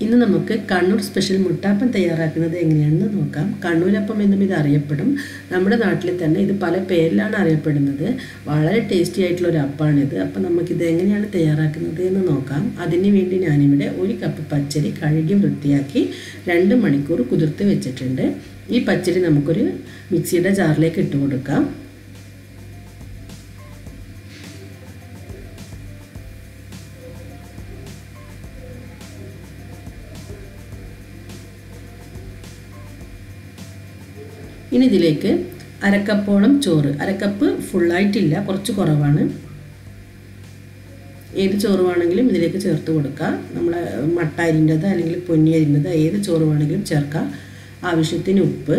ഇന്ന് നമുക്ക് കണ്ണൂർ സ്പെഷ്യൽ മുട്ടാപ്പം തയ്യാറാക്കുന്നത് എങ്ങനെയാണെന്ന് നോക്കാം. കണ്ണൂരപ്പം എന്നും ഇത് അറിയപ്പെടും. നമ്മുടെ നാട്ടിൽ തന്നെ ഇത് പല പേരിലാണ് അറിയപ്പെടുന്നത്. വളരെ ടേസ്റ്റി ആയിട്ടുള്ള ഒരു അപ്പമാണിത്. അപ്പം നമുക്കിത് എങ്ങനെയാണ് തയ്യാറാക്കുന്നത് എന്ന് നോക്കാം. അതിന് വേണ്ടി ഞാനിവിടെ 1 കപ്പ് പച്ചരി കഴുകി വൃത്തിയാക്കി 2 മണിക്കൂർ കുതിർത്ത് വെച്ചിട്ടുണ്ട്. ഈ പച്ചരി നമുക്കൊരു മിക്സിയുടെ ജാറിലേക്ക് ഇട്ട് കൊടുക്കാം. ഇനി ഇതിലേക്ക് അരക്കപ്പോളം ചോറ്, അരക്കപ്പ് ഫുള്ളായിട്ടില്ല, കുറച്ച് കുറവാണ്. ഏത് ചോറ് വേണമെങ്കിലും ഇതിലേക്ക് ചേർത്ത് കൊടുക്കാം. നമ്മൾ മട്ട അരിൻ്റെത് അല്ലെങ്കിൽ പൊന്നി അരിൻ്റെത് ഏത് ചോറ് വേണമെങ്കിലും ചേർക്കാം. ആവശ്യത്തിന് ഉപ്പ്,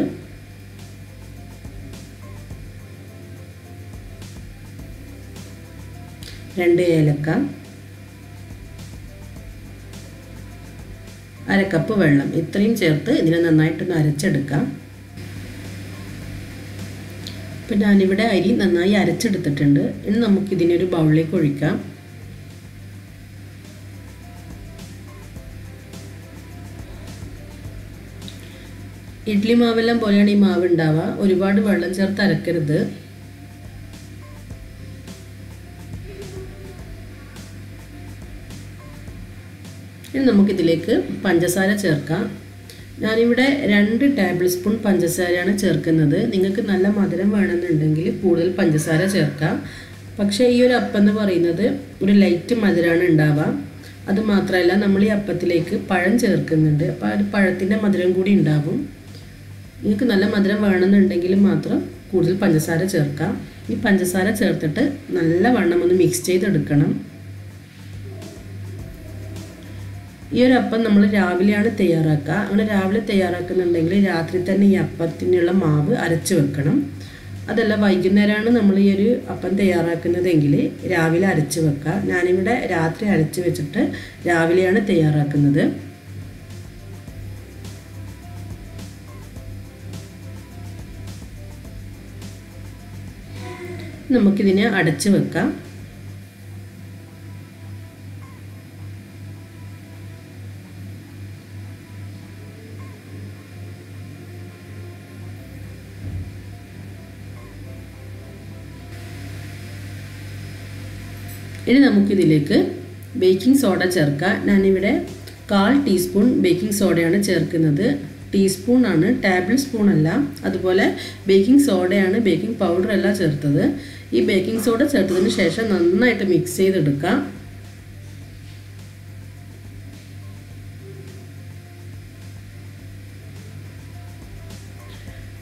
രണ്ട് ഏലക്ക, അരക്കപ്പ് വെള്ളം, ഇത്രയും ചേർത്ത് ഇതിനെ നന്നായിട്ടൊന്ന് അരച്ചെടുക്കാം. ഇപ്പം ഞാനിവിടെ അരി നന്നായി അരച്ചെടുത്തിട്ടുണ്ട്. ഇനി നമുക്കിതിനൊരു ബൗളിലേക്ക് ഒഴിക്കാം. ഇഡ്ഡലി മാവെല്ലാം പോലെയാണ് ഈ മാവ് ഉണ്ടാവുക. ഒരുപാട് വെള്ളം ചേർത്ത് അരക്കരുത്. ഇനി നമുക്കിതിലേക്ക് പഞ്ചസാര ചേർക്കാം. ഞാനിവിടെ 2 ടേബിൾ സ്പൂൺ പഞ്ചസാരയാണ് ചേർക്കുന്നത്. നിങ്ങൾക്ക് നല്ല മധുരം വേണമെന്നുണ്ടെങ്കിൽ കൂടുതൽ പഞ്ചസാര ചേർക്കാം. പക്ഷേ ഈ ഒരു അപ്പം എന്ന് പറയുന്നത് ഒരു ലൈറ്റ് മധുരമാണ് ഉണ്ടാവുക. അതുമാത്രമല്ല നമ്മൾ ഈ അപ്പത്തിലേക്ക് പഴം ചേർക്കുന്നുണ്ട്. അപ്പോൾ ആ ഒരു പഴത്തിൻ്റെ മധുരം കൂടി ഉണ്ടാവും. നിങ്ങൾക്ക് നല്ല മധുരം വേണമെന്നുണ്ടെങ്കിൽ മാത്രം കൂടുതൽ പഞ്ചസാര ചേർക്കാം. ഈ പഞ്ചസാര ചേർത്തിട്ട് നല്ലവണ്ണം ഒന്ന് മിക്സ് ചെയ്തെടുക്കണം. ഈ ഒരു അപ്പം നമ്മൾ രാവിലെയാണ് തയ്യാറാക്കുക. അങ്ങനെ രാവിലെ തയ്യാറാക്കുന്നുണ്ടെങ്കിൽ രാത്രി തന്നെ ഈ അപ്പത്തിനുള്ള മാവ് അരച്ച് വെക്കണം. അതല്ല വൈകുന്നേരമാണ് നമ്മൾ ഈ ഒരു അപ്പം തയ്യാറാക്കുന്നതെങ്കിൽ രാവിലെ അരച്ച് വെക്കുക. ഞാനിവിടെ രാത്രി അരച്ച് വെച്ചിട്ട് രാവിലെയാണ് തയ്യാറാക്കുന്നത്. നമുക്കിതിനെ അടച്ച് വെക്കാം. ഇനി നമുക്കിതിലേക്ക് ബേക്കിംഗ് സോഡ ചേർക്കാം. ഞാനിവിടെ 1/4 ടീസ്പൂൺ ബേക്കിംഗ് സോഡയാണ് ചേർക്കുന്നത്. ടീസ്പൂൺ ആണ്, ടേബിൾ സ്പൂൺ അല്ല. അതുപോലെ ബേക്കിംഗ് സോഡയാണ്, ബേക്കിംഗ് പൗഡർ അല്ല ചേർത്തത്. ഈ ബേക്കിംഗ് സോഡ ചേർത്തതിന് ശേഷം നന്നായിട്ട് മിക്സ് ചെയ്തെടുക്കാം.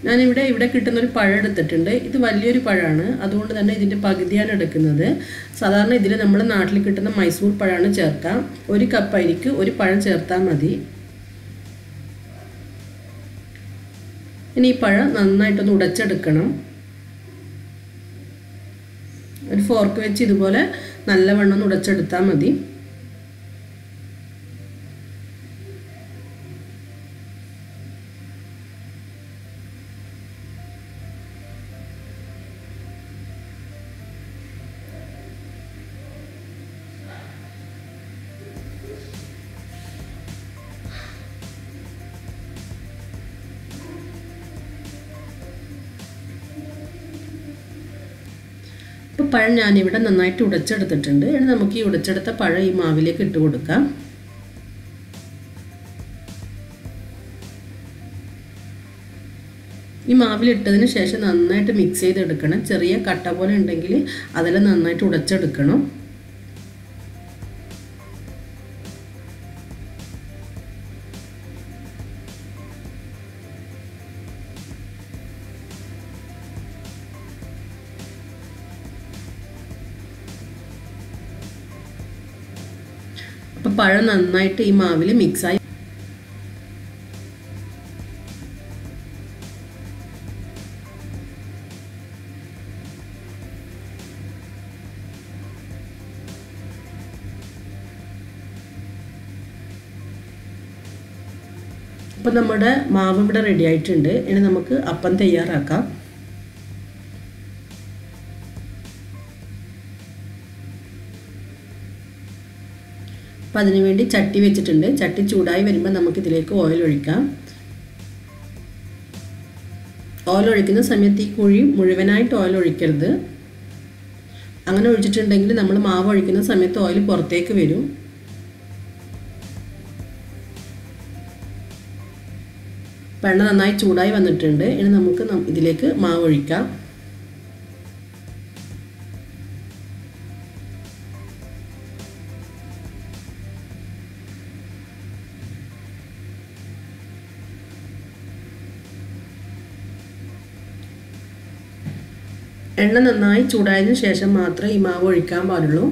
ഞാനിവിടെ കിട്ടുന്നൊരു പഴം എടുത്തിട്ടുണ്ട്. ഇത് വലിയൊരു പഴമാണ്, അതുകൊണ്ട് തന്നെ ഇതിൻ്റെ പകുതിയാണ് എടുക്കുന്നത്. സാധാരണ ഇതിൽ നമ്മുടെ നാട്ടിൽ കിട്ടുന്ന മൈസൂർ പഴമാണ് ചേർക്കാം. 1 കപ്പ് അരിക്ക് 1 പഴം ചേർത്താൽ മതി. ഇനി ഈ പഴം നന്നായിട്ടൊന്ന് ഉടച്ചെടുക്കണം. ഒരു ഫോർക്ക് വെച്ച് ഇതുപോലെ നല്ലവണ്ണം ഒന്ന് ഉടച്ചെടുത്താൽ മതി. ഇപ്പോൾ പഴം ഞാനിവിടെ നന്നായിട്ട് ഉടച്ചെടുത്തിട്ടുണ്ട്. ഇനി നമുക്ക് ഈ ഉടച്ചെടുത്ത പഴം ഈ മാവിലേക്ക് ഇട്ട് കൊടുക്കാം. ഈ മാവിലിട്ടതിന് ശേഷം നന്നായിട്ട് മിക്സ് ചെയ്തെടുക്കണം. ചെറിയ കട്ട പോലെ ഉണ്ടെങ്കിൽ അതെല്ലാം നന്നായിട്ട് ഉടച്ചെടുക്കണം. അപ്പോൾ പഴം നന്നായിട്ട് ഈ മാവിൽ മിക്സായി. അപ്പോൾ നമ്മുടെ മാവ് ഇവിടെ റെഡി ആയിട്ടുണ്ട്. ഇനി നമുക്ക് അപ്പം തയ്യാറാക്കാം. അപ്പോൾ അതിനു വേണ്ടി ചട്ടി വെച്ചിട്ടുണ്ട്. ചട്ടി ചൂടായി വരുമ്പോൾ നമുക്കിതിലേക്ക് ഓയിൽ ഒഴിക്കാം. ഓയിൽ ഒഴിക്കുന്ന സമയത്ത് ഈ കുഴി മുഴുവനായിട്ട് ഓയിൽ ഒഴിക്കരുത്. അങ്ങനെ ഒഴിച്ചിട്ടുണ്ടെങ്കിൽ നമ്മൾ മാവ് ഒഴിക്കുന്ന സമയത്ത് ഓയിൽ പുറത്തേക്ക് വരും. എണ്ണ നന്നായി ചൂടായി വന്നിട്ടുണ്ട്. ഇനി നമുക്ക് ഇതിലേക്ക് മാവ് ഒഴിക്കാം. എണ്ണ നന്നായി ചൂടായതിനു ശേഷം മാത്രമേ ഈ മാവ് ഒഴിക്കാൻ പാടുള്ളൂ.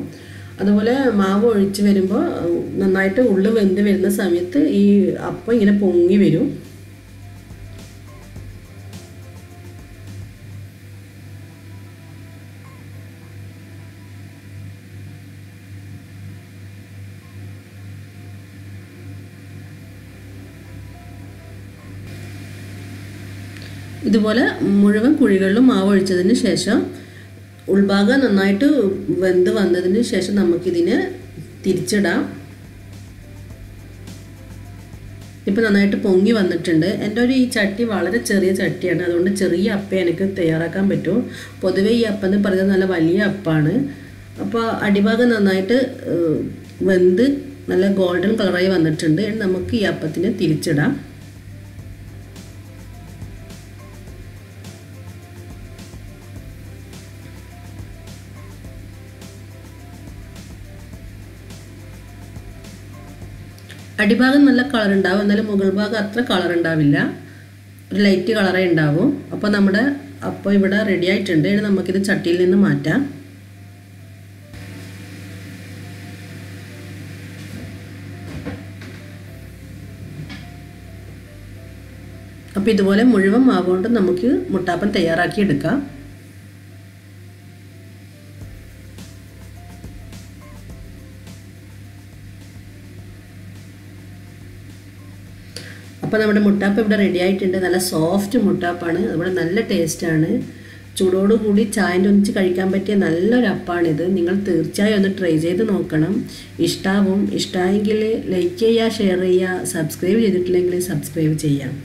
അതുപോലെ മാവ് ഒഴിച്ച് വരുമ്പോൾ നന്നായിട്ട് ഉള്ളു വെന്ത് വരുന്ന സമയത്ത് ഈ അപ്പം ഇങ്ങനെ പൊങ്ങി വരും. ഇതുപോലെ മുഴുവൻ കുഴികളിലും മാവ് ഒഴിച്ചതിന് ശേഷം ഉൾഭാഗം നന്നായിട്ട് വെന്ത് വന്നതിന് ശേഷം നമുക്കിതിനെ തിരിച്ചിടാം. ഇപ്പോൾ നന്നായിട്ട് പൊങ്ങി വന്നിട്ടുണ്ട്. എൻ്റെ ഈ ചട്ടി വളരെ ചെറിയ ചട്ടിയാണ്, അതുകൊണ്ട് ചെറിയ അപ്പം എനിക്ക് തയ്യാറാക്കാൻ പറ്റും. പൊതുവേ ഈ അപ്പം എന്ന് പറയുന്നത് നല്ല വലിയ അപ്പമാണ്. അപ്പോൾ അടിഭാഗം നന്നായിട്ട് വെന്ത് നല്ല ഗോൾഡൻ കളറായി വന്നിട്ടുണ്ട്. നമുക്ക് ഈ അപ്പത്തിനെ തിരിച്ചിടാം. അടിഭാഗം നല്ല കളർ ഉണ്ടാവും, എന്നാലും മുകൾ ഭാഗം അത്ര കളർ ഉണ്ടാവില്ല, ഒരു ലൈറ്റ് കളറേ ഉണ്ടാവും. അപ്പോൾ നമ്മുടെ അപ്പം ഇവിടെ റെഡി ആയിട്ടുണ്ട്. ഇനി നമുക്കിത് ചട്ടിയിൽ നിന്ന് മാറ്റാം. അപ്പോൾ ഇതുപോലെ മുഴുവൻ മാവ് കൊണ്ട് നമുക്ക് മുട്ടാപ്പം തയ്യാറാക്കി എടുക്കാം. അപ്പോൾ നമ്മുടെ മുട്ടാപ്പം ഇവിടെ റെഡി ആയിട്ടുണ്ട്. നല്ല സോഫ്റ്റ് മുട്ടാപ്പാണ്, അതുപോലെ നല്ല ടേസ്റ്റാണ്. ചൂടോടുകൂടി ചായൻ്റെ ഒന്നിച്ച് കഴിക്കാൻ പറ്റിയ നല്ലൊരു അപ്പാണിത്. നിങ്ങൾ തീർച്ചയായും ഒന്ന് ട്രൈ ചെയ്ത് നോക്കണം. ഇഷ്ടമായെങ്കിൽ ലൈക്ക് ചെയ്യുക, ഷെയർ ചെയ്യുക, സബ്സ്ക്രൈബ് ചെയ്തിട്ടില്ലെങ്കിൽ സബ്സ്ക്രൈബ് ചെയ്യാം.